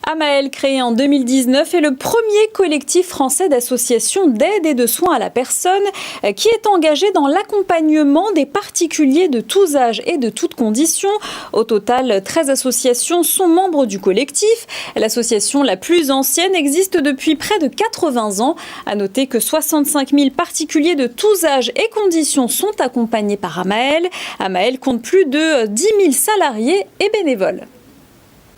Amael, créé en 2019, est le premier collectif français d'associations d'aide et de soins à la personne qui est engagé dans l'accompagnement des particuliers de tous âges et de toutes conditions. Au total, 13 associations sont membres du collectif. L'association la plus ancienne existe depuis près de 80 ans. À noter que 65 000 particuliers de tous âges et conditions sont accompagnés par Amael. Amael compte plus de 10 000 salariés et bénévoles.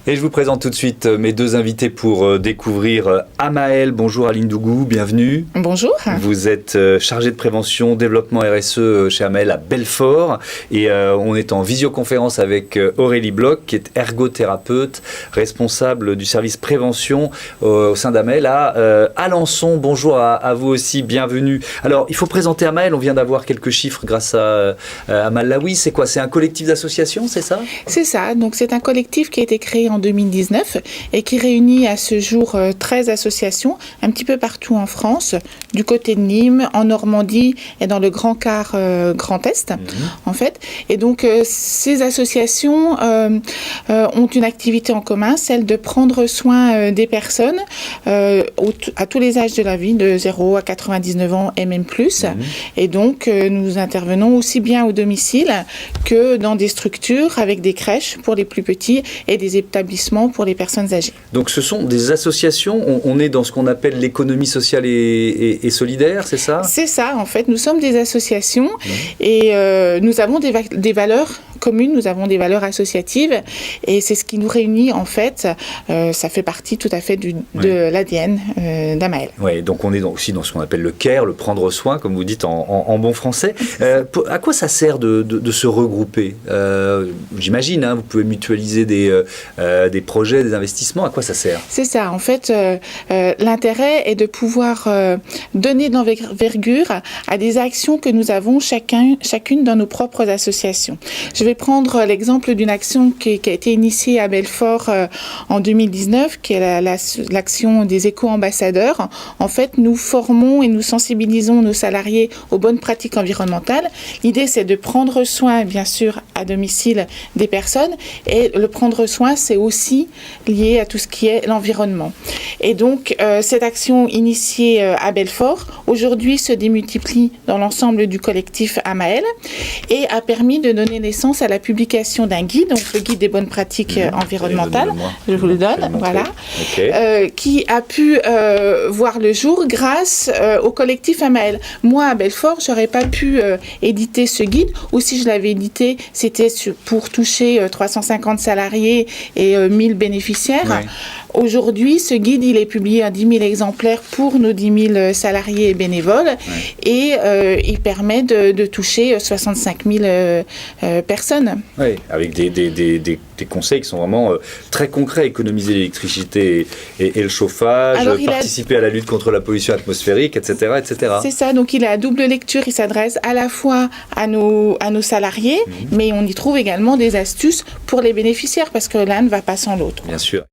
Et je vous présente tout de suite mes deux invités pour découvrir Amael. Bonjour Aline Dougou, bienvenue. Bonjour. Vous êtes chargée de prévention, développement RSE chez Amael à Belfort. Et on est en visioconférence avec Aurélie Bloch, qui est ergothérapeute, responsable du service prévention au sein d'Amael à Alençon. Bonjour à vous aussi, bienvenue. Alors, il faut présenter Amael. On vient d'avoir quelques chiffres grâce à Malawi. C'est quoi? C'est un collectif d'associations, c'est ça? C'est ça. Donc, c'est un collectif qui a été créé en 2019 et qui réunit à ce jour 13 associations un petit peu partout en France, du côté de Nîmes, en Normandie et dans le Grand Quart Grand Est, en fait. Et donc, ces associations ont une activité en commun, celle de prendre soin des personnes à tous les âges de la vie, de 0 à 99 ans et même plus. Et donc, nous intervenons aussi bien au domicile que dans des structures avec des crèches pour les plus petits et des établissements pour les personnes âgées. Donc ce sont des associations, on est dans ce qu'on appelle l'économie sociale et solidaire, c'est ça? C'est ça, en fait, nous sommes des associations et nous avons des valeurs communes, nous avons des valeurs associatives et c'est ce qui nous réunit en fait, ça fait partie tout à fait de l'ADN d'Amael. Oui, donc on est aussi dans ce qu'on appelle le care, le prendre soin, comme vous dites en bon français. À quoi ça sert de se regrouper? J'imagine, vous pouvez mutualiser des projets, des investissements, à quoi ça sert? C'est ça, en fait, l'intérêt est de pouvoir donner de l'envergure à des actions que nous avons chacune dans nos propres associations. Je vais prendre l'exemple d'une action qui a été initiée à Belfort en 2019, qui est l'action des éco-ambassadeurs. En fait, nous formons et nous sensibilisons nos salariés aux bonnes pratiques environnementales. L'idée, c'est de prendre soin, bien sûr, à domicile des personnes. Et le prendre soin, c'est aussi lié à tout ce qui est l'environnement. Et donc, cette action initiée à Belfort, aujourd'hui, se démultiplie dans l'ensemble du collectif Amael et a permis de donner naissance à la publication d'un guide, donc le guide des bonnes pratiques environnementales, je vous le donne, voilà, qui a pu voir le jour grâce au collectif Amael. Moi, à Belfort, j'aurais pas pu éditer ce guide, ou si je l'avais édité, c'était pour toucher 350 salariés et 1000 bénéficiaires. Ouais. Aujourd'hui, ce guide, il est publié à 10 000 exemplaires pour nos 10 000 salariés et bénévoles et il permet de toucher 65 000 personnes. Oui, avec des conseils qui sont vraiment très concrets, économiser l'électricité et le chauffage, participer à la lutte contre la pollution atmosphérique, etc. etc. C'est ça, donc il est à double lecture, il s'adresse à la fois à nos salariés, mais on y trouve également des astuces pour les bénéficiaires parce que l'un ne va pas sans l'autre. Bien sûr.